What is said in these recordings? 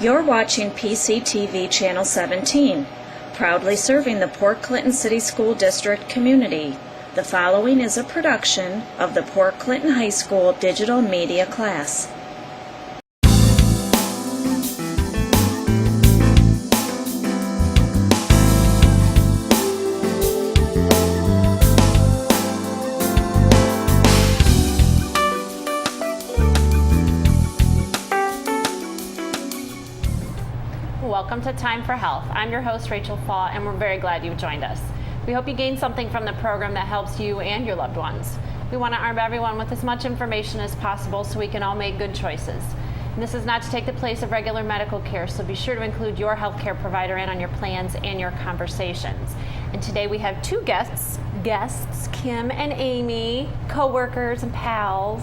You're watching PCTV Channel 17, proudly serving the Port Clinton City School District community. The following is a production of the Port Clinton High School Digital Media class. Welcome to Time for Health. I'm your host, Rachel Fall, and we're very glad you've joined us. We hope you gain something from the program that helps you and your loved ones. We want to arm everyone with as much information as possible so we can all make good choices. And this is not to take the place of regular medical care, so be sure to include your healthcare provider in on your plans and your conversations. And today we have two guests, Kim and Amy, co-workers and pals.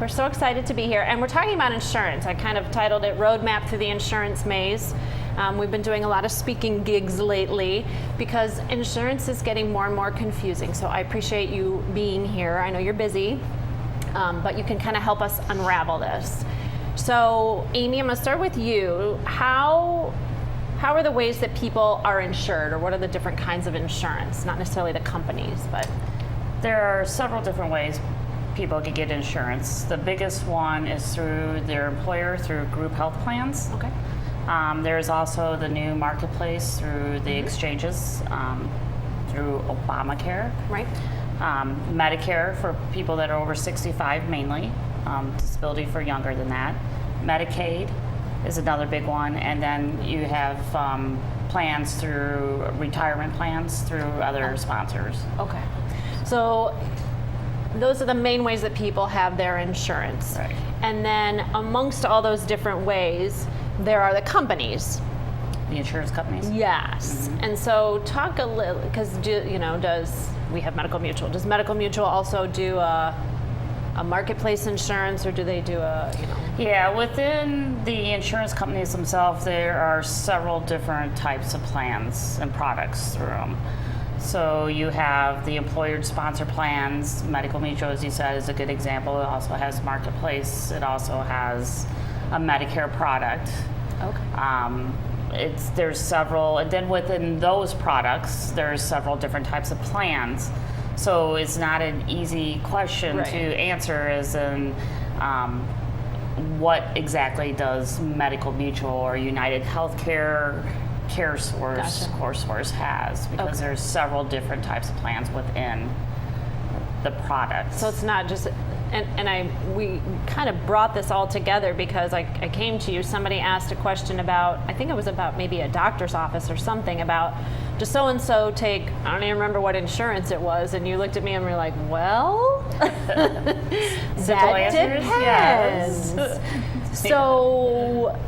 We're so excited to be here, and we're talking about insurance. I kind of titled it Roadmap Through the Insurance Maze. We've been doing a lot of speaking gigs lately because insurance is getting more and more confusing. So I appreciate you being here. I know you're busy, but you can kind of help us unravel this. So Amy, I'm going to start with you. How are the ways that people are insured, or what are the different kinds of insurance? Not necessarily the companies, but... There are several different ways people can get insurance. The biggest one is through their employer, through group health plans. Okay. There's also the new marketplace through the exchanges, through Obamacare. Right. Medicare for people that are over 65 mainly, disability for younger than that. Medicaid is another big one, and then you have plans through retirement plans through other sponsors. Okay. So those are the main ways that people have their insurance. Right. And then amongst all those different ways, there are the companies. The insurance companies? Yes. Mm-hmm. And so talk a little, because we have Medical Mutual. Does Medical Mutual also do a marketplace insurance, or do they do Yeah, within the insurance companies themselves, there are several different types of plans and products through them. So you have the employer sponsor plans. Medical Mutual, as you said, is a good example. It also has marketplace. It also has a Medicare product. Okay. There's several, and then within those products, there's several different types of plans. So it's not an easy question to answer, as in what exactly does Medical Mutual or United Healthcare, CareSource, CoreSource has, because there's several different types of plans within the product. So it's not just, we kind of brought this all together because I came to you, somebody asked a question about, I think it was about maybe a doctor's office or something, about does so-and-so take, I don't even remember what insurance it was, and you looked at me and were like, well, that depends. Yes. So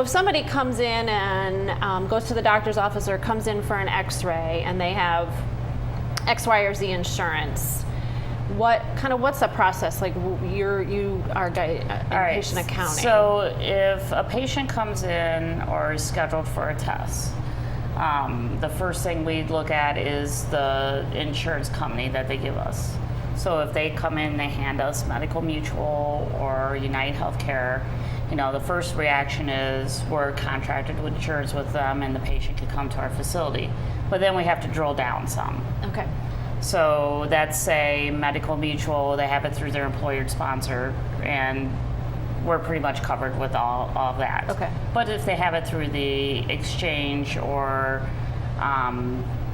if somebody comes in and goes to the doctor's office or comes in for an x-ray and they have X, Y, or Z insurance, what's the process? Like you are patient accounting. So if a patient comes in or is scheduled for a test, the first thing we'd look at is the insurance company that they give us. So if they come in, they hand us Medical Mutual or United Healthcare, the first reaction is we're contracted with insurance with them and the patient can come to our facility. But then we have to drill down some. Okay. So that's, say, Medical Mutual, they have it through their employer sponsor, and we're pretty much covered with all of that. Okay. But if they have it through the exchange or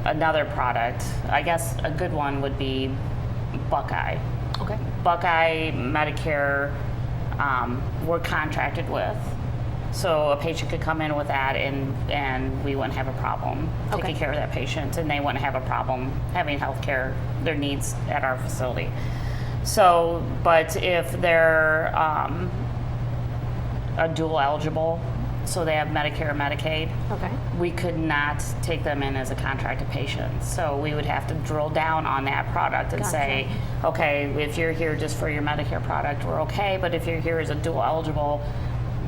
another product, I guess a good one would be Buckeye. Okay. Buckeye, Medicare, we're contracted with. So a patient could come in with that and we wouldn't have a problem taking care of that patient, and they wouldn't have a problem having health care, their needs at our facility. So, but if they're a dual eligible, so they have Medicare and Medicaid, we could not take them in as a contracted patient. So we would have to drill down on that product and say, okay, if you're here just for your Medicare product, we're okay, but if you're here as a dual eligible,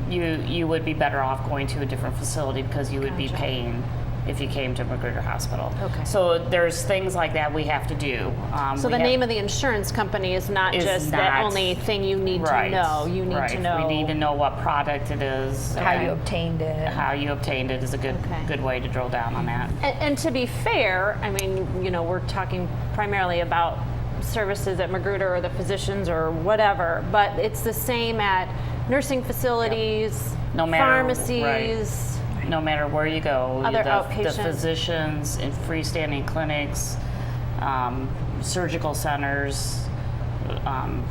you would be better off going to a different facility because you would be paying if you came to Magruder Hospital. Okay. So there's things like that we have to do. So the name of the insurance company is not just the only thing you need to know. You need to know. We need to know what product it is. How you obtained it. How you obtained it is a good way to drill down on that. And to be fair, I mean, we're talking primarily about services at Magruder or the physicians or whatever, but it's the same at nursing facilities, pharmacies. No matter where you go, Other the outpatient. physicians in freestanding clinics, surgical centers,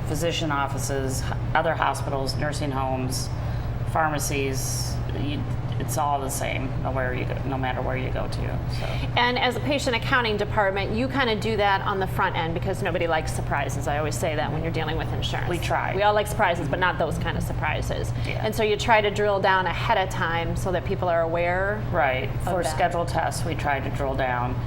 physician offices, other hospitals, nursing homes, pharmacies, it's all the same no matter where you go to. So. And as a patient accounting department, you kind of do that on the front end because nobody likes surprises. I always say that when you're dealing with insurance. We try. We all like surprises, but not those kind of surprises. Yeah. And so you try to drill down ahead of time so that people are aware. Right. For that. scheduled tests, we try to drill down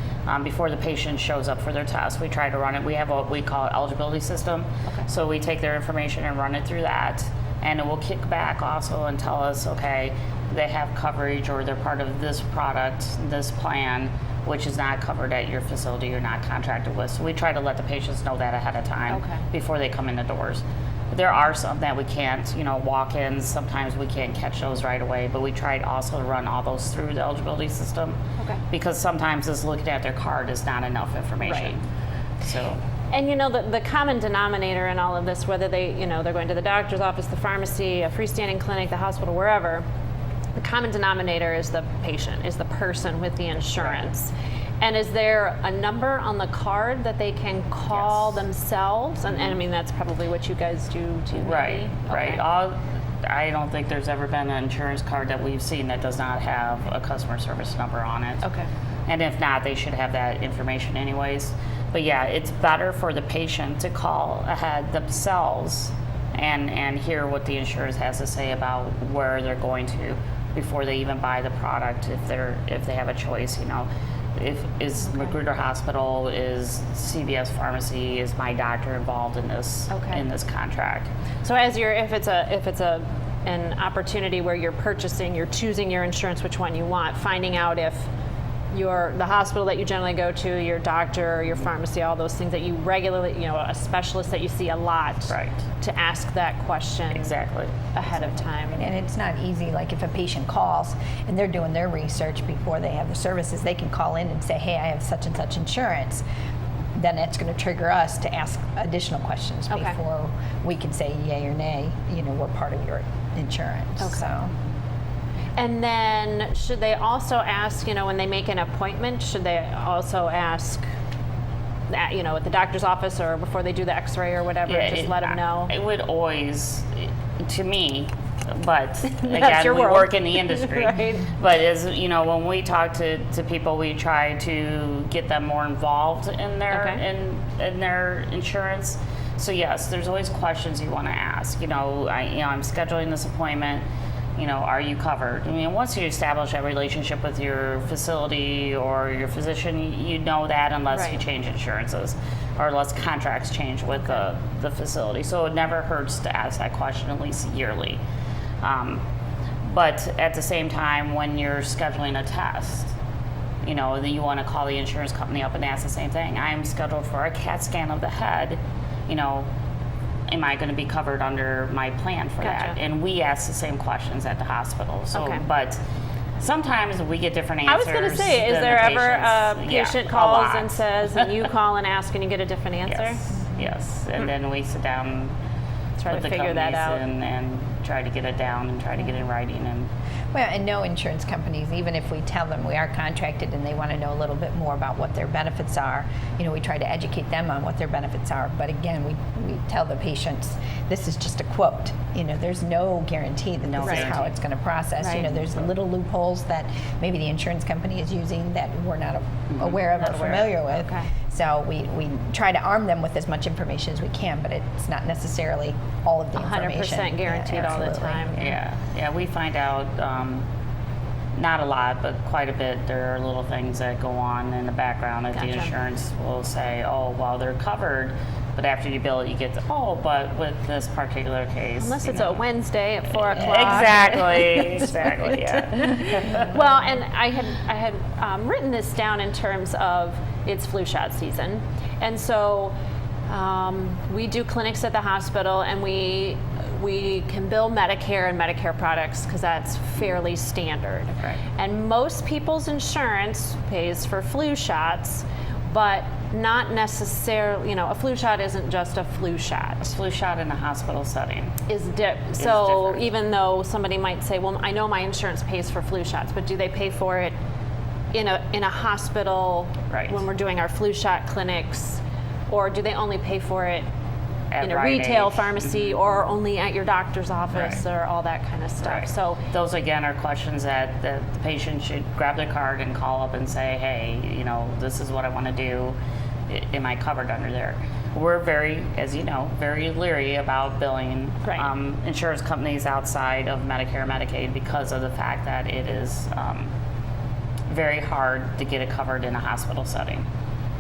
before the patient shows up for their test. We try to run it. We have what we call Eligibility System. Okay. So we take their information and run it through that, and it will kick back also and tell us, okay, they have coverage or they're part of this product, this plan, which is not covered at your facility, you're not contracted with. So we try to let the patients know that ahead of time before they come in the doors. There are some that we can't, walk-ins, sometimes we can't catch those right away, but we try to also run all those through the eligibility system. Okay. Because sometimes just looking at their card is not enough information. Right. So. And the common denominator in all of this, whether they're going to the doctor's office, the pharmacy, a freestanding clinic, the hospital, wherever, the common denominator is the patient, is the person with the insurance. And is there a number on the card that they can call themselves? And I mean, that's probably what you guys do too, maybe? Right. Okay. I don't think there's ever been an insurance card that we've seen that does not have a customer service number on it. Okay. And if not, they should have that information anyways. But yeah, it's better for the patient to call ahead themselves and hear what the insurance has to say about where they're going to before they even buy the product, if they have a choice. Is Magruder Hospital, is CVS Pharmacy, is my doctor involved in this contract? So if it's an opportunity where you're choosing your insurance, which one you want, finding out if the hospital that you generally go to, your doctor, your pharmacy, all those things that you regularly, a specialist that you see a lot, to ask that question ahead of time. And it's not easy, like if a patient calls and they're doing their research before they have the services, they can call in and say, hey, I have such and such insurance. Then it's going to trigger us to ask additional questions before we can say yay or nay, we're part of your insurance. Okay. So. And then should they also ask, when they make an appointment, should they also ask that, at the doctor's office or before they do the x-ray or whatever, just let them know? It would always, to me, but That's again, your we world. work in the industry. Right. But as when we talk to people, we try to get them more involved in their in their insurance. So yes, there's always questions you want to ask. I'm scheduling this appointment. Are you covered? I mean, once you establish a relationship with your facility or your physician, you know that unless you change insurances or unless contracts change with the facility. So it never hurts to ask that question, at least yearly. But at the same time, when you're scheduling a test, then you want to call the insurance company up and ask the same thing. I'm scheduled for a CAT scan of the head, am I going to be covered under my plan for that? And we ask the same questions at the hospital. So, but sometimes we get different answers. I was going to say, is there ever a patient calls and says, and you call and ask and you get a different answer? Yes. And then we sit down try with to the figure that out and try to get it down and try to get it in writing. And no insurance companies, even if we tell them we are contracted and they want to know a little bit more about what their benefits are, we try to educate them on what their benefits are. But again, we tell the patients, this is just a quote. There's no guarantee that this is how it's going to process. There's little loopholes that maybe the insurance company is using that we're not aware of or familiar with. Okay. So we try to arm them with as much information as we can, but it's not necessarily all of the information. 100% guaranteed all the time. Yeah, we find out not a lot, but quite a bit. There are little things that go on in the background that the insurance will say, oh, well, they're covered, But after you bill it, you get but with this particular case, Unless you it's know. a Wednesday at 4 o'clock. Exactly, yeah. Well, and I had written this down in terms of it's flu shot season, and so we do clinics at the hospital, and we can bill Medicare and Medicare products because that's fairly standard. Right. And most people's insurance pays for flu shots, but not necessarily. A flu shot isn't just a flu shot. A flu shot in a hospital setting. So different. even though somebody might say, well, I know my insurance pays for flu shots, but do they pay for it in a hospital Right. when we're doing our flu shot clinics, or do they only pay for it At in a Rite retail Aid. pharmacy or only at your doctor's office Right. or all that kind of stuff? Right. So those again are questions that the patient should grab their card and call up and say, hey, this is what I want to do. Am I covered under there? We're very, as you know, very leery about billing Right. insurance companies outside of Medicare, Medicaid because of the fact that it is very hard to get it covered in a hospital setting.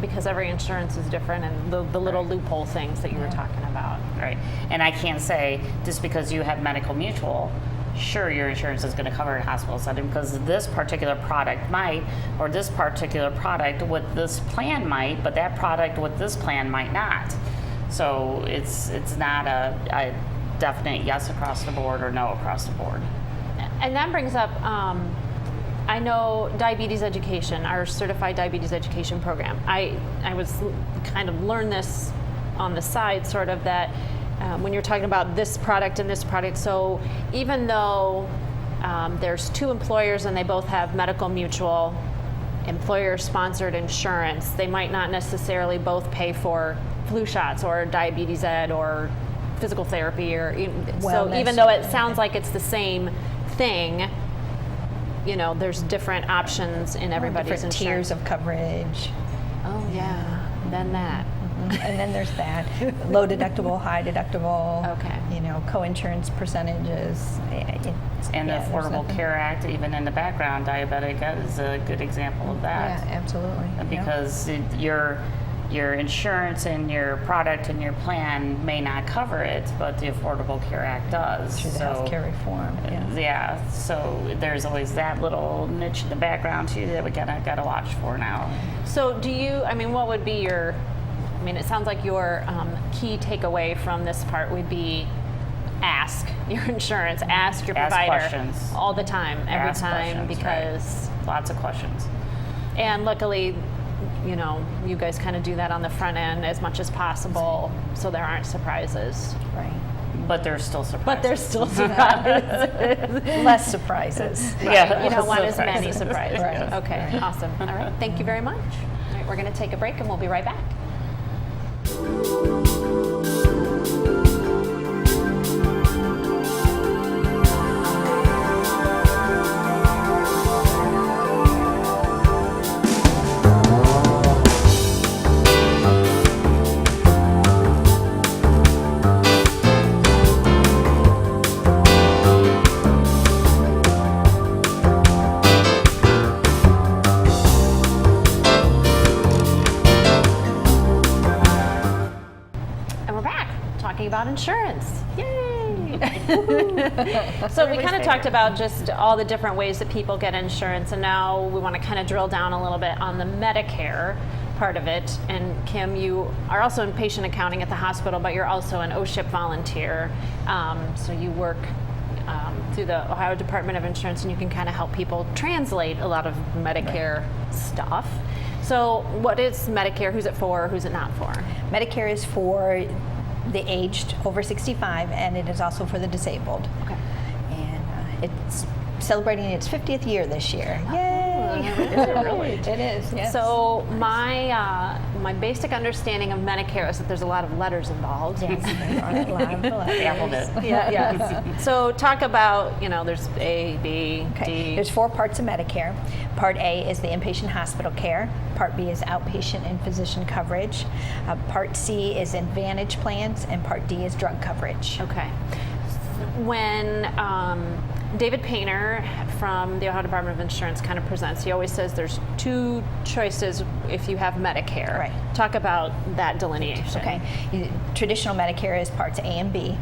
because every insurance is different, and the little Right. loophole things that you were talking about. Right. And I can't say just because you have medical mutual, sure your insurance is going to cover a hospital setting because this particular product might, or this particular product with this plan might, but that product with this plan might not. So it's not a definite yes across the board or no across the board. And that brings up, I know diabetes education, our certified diabetes education program. I was kind of learned this on the side, sort of that when you're talking about this product and this product. So even though there's two employers and they both have medical mutual, employer-sponsored insurance, they might not necessarily both pay for flu shots or diabetes ed or physical therapy or so Wellness. even though it sounds like it's the same thing, there's different options in everybody's different insurance. tiers of coverage. Oh yeah, then that. And then there's that low deductible, high deductible. Okay. Co-insurance percentages. And the there's Affordable nothing. Care Act, even in the background, diabetic is a good example of that. Yeah, absolutely. Because your insurance and your product and your plan may not cover it, but the Affordable Care Act does. Through the healthcare reform. Yeah, so there's always that little niche in the background too that we gotta watch for now. So what would be your, it sounds like your key takeaway from this part would be ask your insurance, ask your Ask provider questions. all the time, every Ask time, questions, because, Lots of questions. and luckily, you guys kind of do that on the front end as much as possible, so there aren't surprises. Right. But there's still surprises. But there's still surprises. Less surprises. Yeah, You don't want as surprises. many surprises. Right. Okay, awesome. All right, thank you very much. All right, we're going to take a break and we'll be right back. And we're back talking about insurance. Yay! So we kind of talked about just all the different ways that people get insurance, and now we want to kind of drill down a little bit on the Medicare part of it. And Kim, you are also in patient accounting at the hospital, but you're also an OSHIP volunteer. So you work through the Ohio Department of Insurance, and you can kind of help people translate a lot of Medicare stuff. So what is Medicare? Who's it for? Who's it not for? Medicare is for the aged over 65, and it is also for the disabled. Okay. And it's celebrating its 50th year this year. Yay! Is it really? It is, yes. So my basic understanding of Medicare is that there's a lot of letters involved. Yes, there are a lot of letters. The alphabet. Yes. So talk about, there's A, B, Okay. D. There's 4 parts of Medicare. Part A is the inpatient hospital care. Part B is outpatient and physician coverage. Part C is Advantage plans, and Part D is drug coverage. Okay. when David Painter from the Ohio Department of Insurance kind of presents, he always says there's two choices if you have Medicare. Right. Talk about that delineation. Okay. Traditional Medicare is Parts A and B.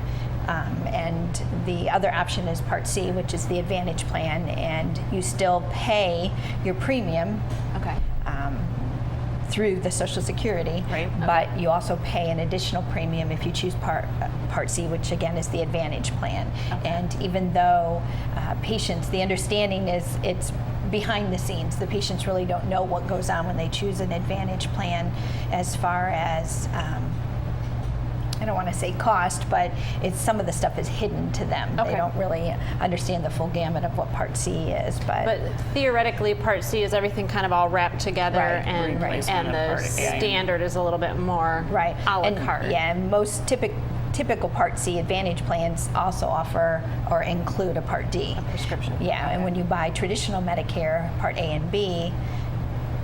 And the other option is Part C, which is the Advantage plan, and you still pay your premium Okay. through the Social Security, Right, okay. but you also pay an additional premium if you choose Part C, which again is the Advantage plan. Okay. And even though patients, the understanding is it's behind the scenes. The patients really don't know what goes on when they choose an Advantage plan as far as I don't want to say cost, but it's some of the stuff is hidden to them. Okay. They don't really understand the full gamut of what Part C is. But theoretically, Part C is everything kind of all wrapped together, Right, and replacement and of the Part A. standard is a little bit more right. a la and, carte. Yeah, and most typical Part C Advantage plans also offer or include a Part D. A prescription. Yeah, and Okay. when you buy traditional Medicare, Part A and B,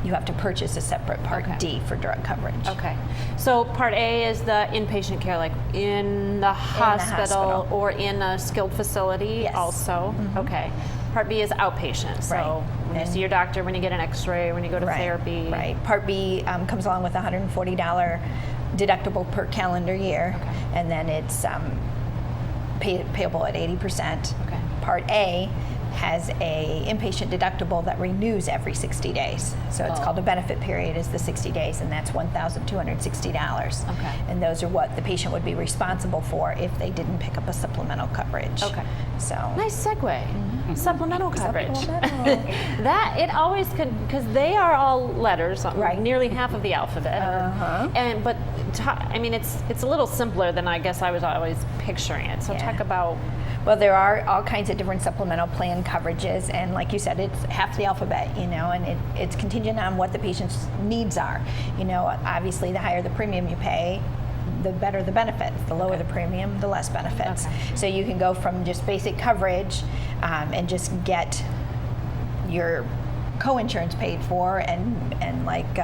you have to purchase a separate Part Okay. D for drug coverage. Okay. So Part A is the inpatient care, like in the hospital, or in a skilled facility Yes. also. Okay. Part B is outpatient. So Right. when you And- see your doctor, when you get an x-ray, when you go to Right, therapy. Right. Part B comes along with a $140 deductible per calendar year, Okay. and then it's payable at 80%. Okay. Part A has a inpatient deductible that renews every 60 days. So it's Oh. called a benefit period is the 60 days, and that's $1,260. Okay. And those are what the patient would be responsible for if they didn't pick up a supplemental coverage. Okay. So Nice segue. Supplemental coverage. Supplemental. That it always could, because they are all letters, Right. nearly half of the alphabet. Uh-huh. And but I mean, it's a little simpler than I guess I was always picturing it. So Yeah. talk about. Well, there are all kinds of different supplemental plan coverages, and like you said, it's half the alphabet, and it's contingent on what the patient's needs are. Obviously, the higher the premium you pay, the better the benefits. The lower the premium, the less benefits. Okay. So you can go from just basic coverage and just get your co-insurance paid for and like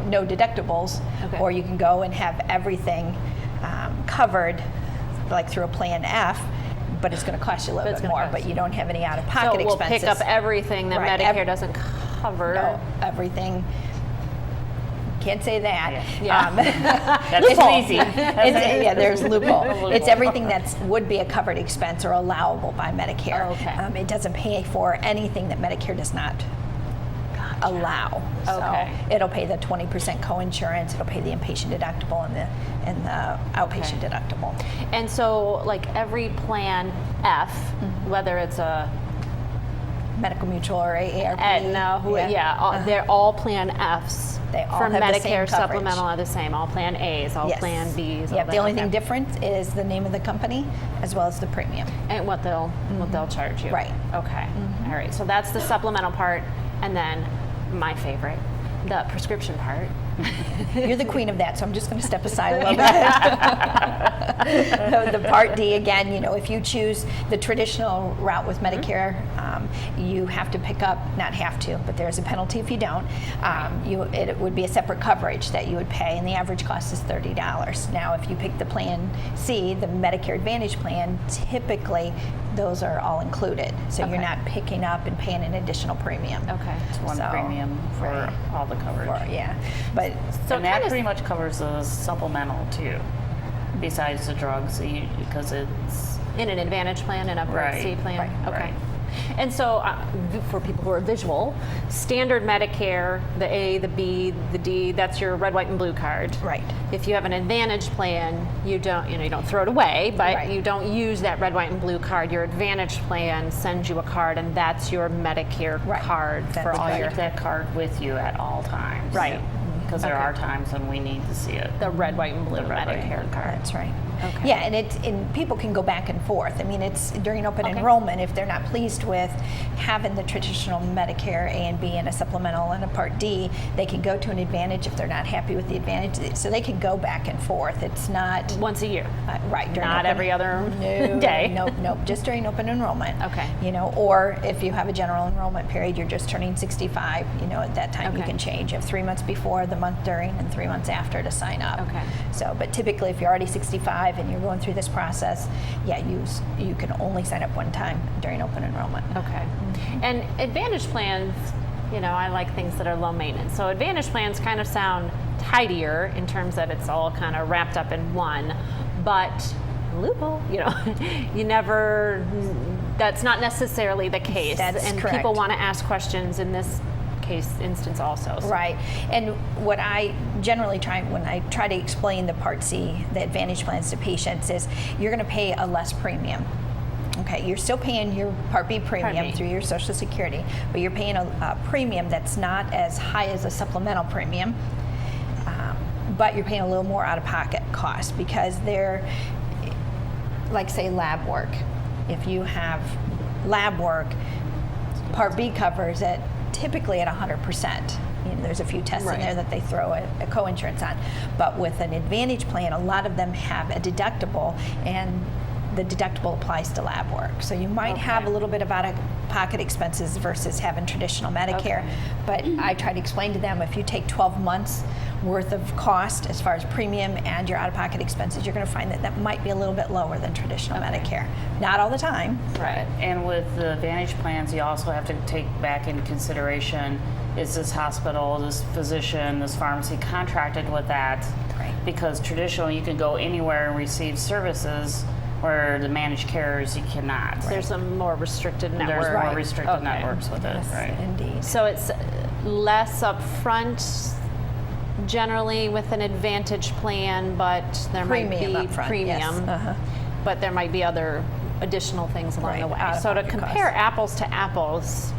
no deductibles, Okay. or you can go and have everything covered like through a Plan F, but it's going to cost you a little But it's bit gonna more, cost- but you don't have any So out-of-pocket we'll expenses. pick up everything that Right, Medicare doesn't cover. No, everything. Can't say that. Yeah. That's easy. Yeah, there's loophole. Loophole. It's everything that would be a covered expense or allowable by Medicare. Oh, okay. It doesn't pay for anything that Medicare does not allow. Okay. So it'll pay the 20% co-insurance. It'll pay the inpatient deductible and the outpatient Okay. deductible. And so, like every Plan F, whether it's a Medical Mutual or AARP. Aetna, they're all Plan Fs. They all for have the same Medicare coverage. Supplemental are the same. All Plan As, all Yes. Plan Bs. Yeah, all the that. only thing Okay. different is the name of the company as well as the premium. And what they'll charge you. Right. Okay. All right. So that's the supplemental part, and then my favorite, the prescription part. You're the queen of that, so I'm just going to step aside a little bit. The Part D, again, if you choose the traditional route with Medicare, you have to pick up, not have to, but there's a penalty if you don't. It would be a separate coverage that you would pay, and the average cost is $30. Now, if you pick the Plan C, the Medicare Advantage plan, typically those are all included. So Okay. you're not picking up and paying an additional premium. Okay. It's one So, premium for right. all the coverage. Yeah, but So And that kind of pretty much covers the supplemental too, besides the drugs, because it's in an Advantage plan and a Part C Right. plan. Right. Okay. Right. And so, for people who are visual, standard Medicare, the A, the B, the D, that's your red, white, and blue card. Right. If you have an Advantage plan, you don't throw it away, but Right. you don't use that red, white, and blue card. Your Advantage plan sends you a card, and that's your Medicare Right. card for That's all correct. your keep that card with you at all times. Right. Because there Okay. are times when we need to see it. the red, white, and blue The red, white, and Medicare blue card. That's right. Okay. Yeah, and people can go back and forth. I mean, it's during open Okay. enrollment, if they're not pleased with having the traditional Medicare A and B and a supplemental and a Part D, they can go to an Advantage if they're not happy with the Advantage. So they can go back and forth. It's not Once a year. right during Not open- every other no, day. Nope, just during open enrollment. Okay. Or if you have a general enrollment period, you're just turning 65. At that time you Okay. can change. You have 3 months before, the month during, and 3 months after to sign up. Okay. So, but typically, if you're already 65 live and you're going through this process, you can only sign up one time during open enrollment. Okay. And Advantage plans, I like things that are low maintenance. So Advantage plans kind of sound tidier in terms that it's all kind of wrapped up in one, but loophole, you never, that's not necessarily the case. That's and correct. People want to ask questions in this instance also. So. Right. And what I generally when I try to explain the Part C, the Advantage plans to patients, is you're going to pay a less premium. Okay, you're still paying your Part B premium through your Social Security, but you're paying a premium that's not as high as a supplemental premium, but you're paying a little more out-of-pocket cost because they're, like say, lab work. If you have lab work, Part B covers it typically at 100%. There's a few tests in there that they throw a co-insurance on. But with an Advantage plan, a lot of them have a deductible, and the deductible applies to lab work. So you might have a little bit of out-of-pocket expenses versus having traditional Medicare. But I try to explain to them, if you take 12 months worth of cost as far as premium and your out-of-pocket expenses, you're going to find that might be a little bit lower than traditional Medicare. Not all the time. Right. And with the Advantage plans, you also have to take back into consideration, is this hospital, this physician, this pharmacy contracted with that? Right. Because traditional, you can go anywhere and receive services, where the managed carriers you cannot. There's a more restricted network. There's more restricted networks with it. Yes, right. indeed. So it's less upfront generally with an Advantage plan, but there Premium might be upfront, premium, yes. but there might be other additional things along the way. Out-of-pocket So to compare costs. apples to apples,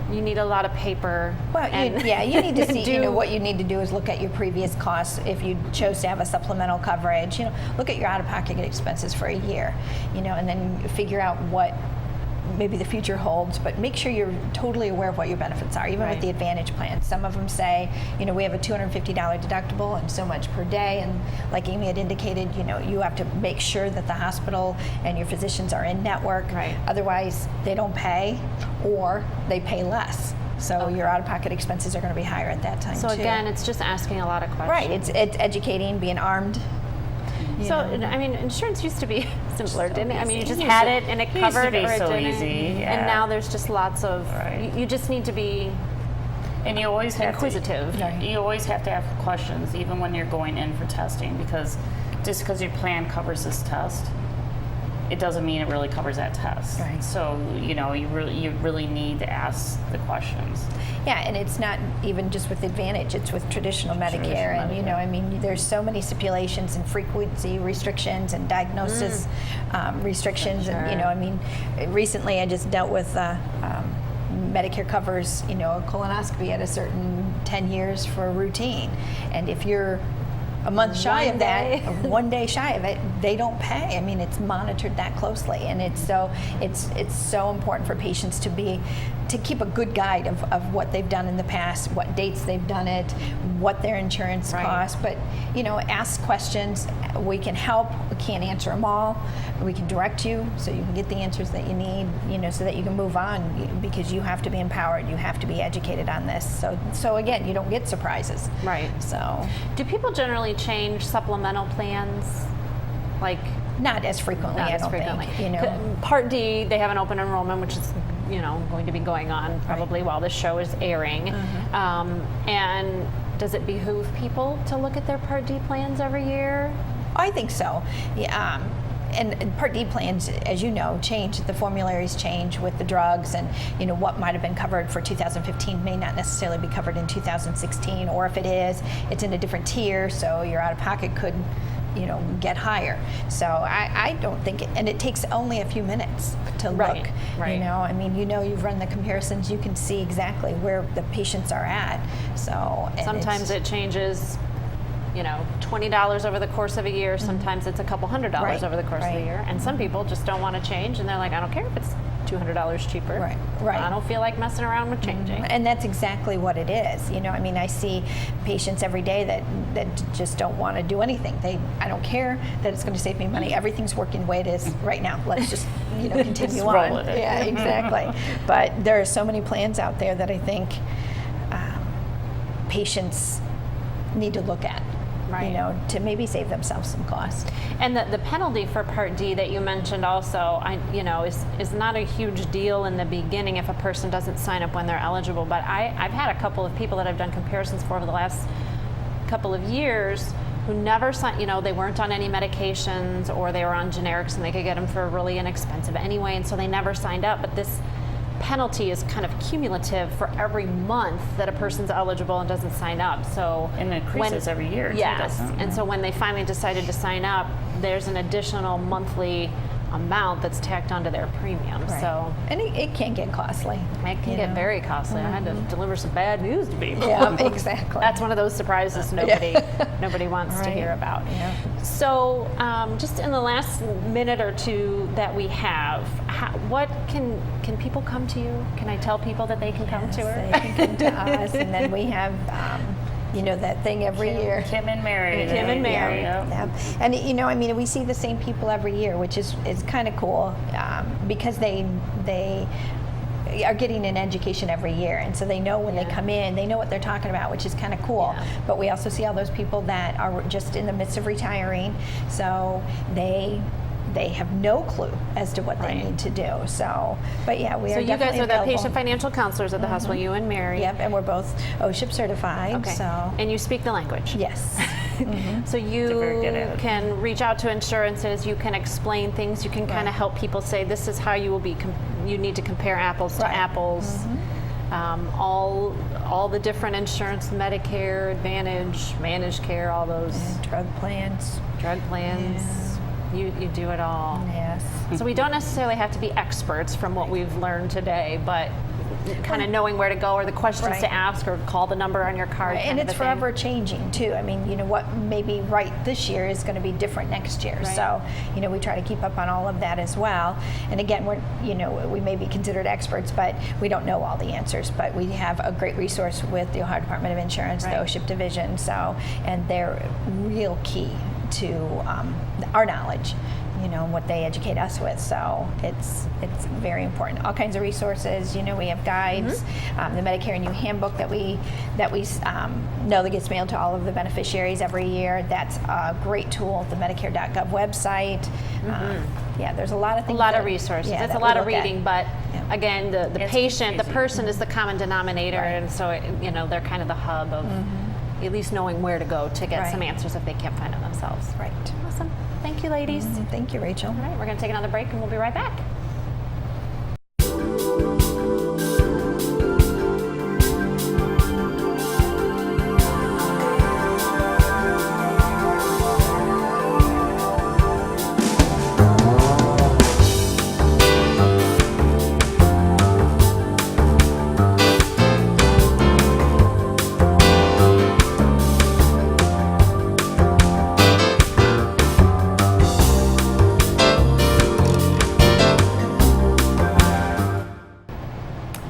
you need a lot of paper. Well, and you need to see, do- what you need to do is look at your previous costs. If you chose to have a supplemental coverage, look at your out-of-pocket expenses for a year, and then figure out what maybe the future holds, but make sure you're totally aware of what your benefits are, even with the Advantage plan. Some of them say, we have a $250 deductible and so much per day, and like Amy had indicated, you have to make sure that the hospital and your physicians are in network. Right. Otherwise, they don't pay, or they pay less. So your out-of-pocket expenses are going to be higher at that time, So too. again, it's just asking a lot of questions. Right, it's educating, being armed. So, insurance used to be simpler, didn't it? You just had it and it covered, be or it so didn't. easy, And now there's just lots of, you just need to be And you always have inquisitive. You always have to have questions, even when you're going in for testing, because just because your plan covers this test, it doesn't mean it really covers that test. Right. So you really need to ask the questions. Yeah, and it's not even just with Advantage, it's with traditional Medicare. And there's so many stipulations and frequency restrictions and diagnosis restrictions. Sure. And recently I just dealt with Medicare covers, a colonoscopy at a certain 10 years for routine. And if you're a month shy of that, 1 day shy of it, they don't pay. It's monitored that closely, and it's so important for patients to keep a good guide of what they've done in the past, what dates they've done it, what their insurance costs. But ask questions. We can help. We can't answer them all. We can direct you so you can get the answers that you need. So that you can move on, because you have to be empowered. You have to be educated on this. So again, you don't get surprises. Right. So do people generally change supplemental plans? Not as frequently, Not I as don't frequently. think. Part D, they have an open enrollment, which is going to be going on probably while this show is airing. And does it behoove people to look at their Part D plans every year? I think so. Yeah. And Part D plans, as you know, change. The formularies change with the drugs, and what might have been covered for 2015 may not necessarily be covered in 2016, or if it is, it's in a different tier, so your out-of-pocket could get higher. So I don't think and it takes only a few minutes to look. Right. You've run the comparisons, you can see exactly where the patients are at. So Sometimes it changes, $20 over the course of a year. Sometimes it's a couple $100 over the course of the year. And some people just don't want to change, and they're like, I don't care if it's $200 cheaper. Right. I don't feel like messing around with changing. And that's exactly what it is. I see patients every day that just don't want to do anything. I don't care that it's going to save me money. Everything's working the way it is right now. Let's just continue Just on. roll with it. Yeah, exactly. But there are so many plans out there that I think patients need to look at. Right. you know, to maybe save themselves some cost. And the penalty for Part D that you mentioned also, is not a huge deal in the beginning if a person doesn't sign up when they're eligible. But I've had a couple of people that I've done comparisons for over the last couple of years who never signed, they weren't on any medications, or they were on generics and they could get them for really inexpensive anyway, and so they never signed up. But this penalty is kind of cumulative for every month that a person's eligible and doesn't sign up. So And it increases every year, too, yes, doesn't it? and so when they finally decided to sign up, there's an additional monthly amount that's tacked onto their premium. Right. So And it can get costly. it can you get know. very costly. I had to deliver some bad news to people. Yeah, exactly. That's one of those surprises nobody wants to Right. hear about. Yeah. So, just in the last minute or two that we have, what can people come to you? Can I tell people that they can come to her? They can come to us, and then we have, that thing every year. Kim and Mary. Kim and Mary. Yep. Yeah. And we see the same people every year, which is kind of cool, because they are getting an education every year, and so they know when they come in, they know what they're talking about, which is kind of cool. Yeah. But we also see all those people that are just in the midst of retiring, so they have no clue as to what they need to do. So, but yeah, we So are you definitely guys are the available. patient financial counselors at the hospital, you and Mary. Yep, and we're both OSHIP certified. Okay. So And you speak the language. yes. So They're very good at you it. can reach out to insurances, you can explain things, you can kind of help people say this is how you will be, you need to compare apples to Right. apples. All the different insurance, Medicare, Advantage, managed care, all those Drug plans. drug plans. You do it all. Yes. So we don't necessarily have to be experts from what we've learned today, but kind of knowing where to go or the questions Right. to ask or call the number on your card. And kind of it's a thing. forever changing too. I mean, what may be right this year is going to be different next year. Right. So, we try to keep up on all of that as well. And again, we may be considered experts, but we don't know all the answers. But we have a great resource with the Ohio Department of Insurance, Right. the OSHIP division. So, and they're real key to our knowledge. What they educate us with. So it's very important. All kinds of resources. We have guides, the Medicare and You handbook that we know that gets mailed to all of the beneficiaries every year. That's a great tool. The Medicare.gov website. There's a lot of things. A lot of resources. Yeah, it's a that lot we of look at. reading, but Yeah. again, the It's patient, the confusing. person is the common denominator, Right. and so they're kind of the hub of at least knowing where to go to get Right. some answers if they can't find it themselves. Right. Awesome. Thank you, ladies. Thank you, Rachel. All right, we're going to take another break and we'll be right back.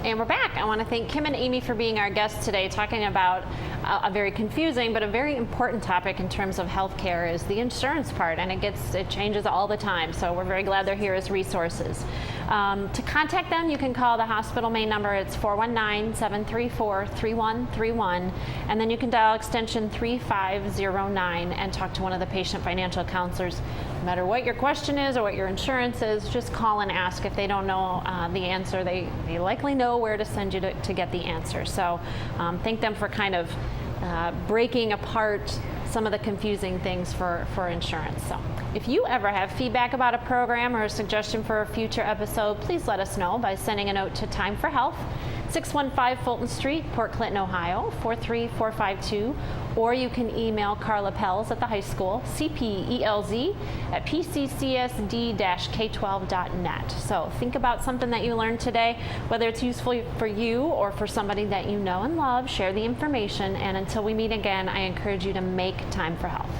And we're back. I want to thank Kim and Amy for being our guests today, talking about a very confusing but a very important topic in terms of healthcare is the insurance part, and it changes all the time. So we're very glad they're here as resources. To contact them, you can call the hospital main number. It's 419-734-3131, and then you can dial extension 3509 and talk to one of the patient financial counselors. No matter what your question is or what your insurance is, just call and ask. If they don't know the answer, they likely know where to send you to get the answer. So thank them for kind of breaking apart some of the confusing things for insurance. So if you ever have feedback about a program or a suggestion for a future episode, please let us know by sending a note to Time for Health, 615 Fulton Street, Port Clinton, Ohio, 43452, or you can email Carla Pelz at the high school, cpelz@pccsd-k12.net. So think about something that you learned today, whether it's useful for you or for somebody that you know and love. Share the information, and until we meet again, I encourage you to make time for health.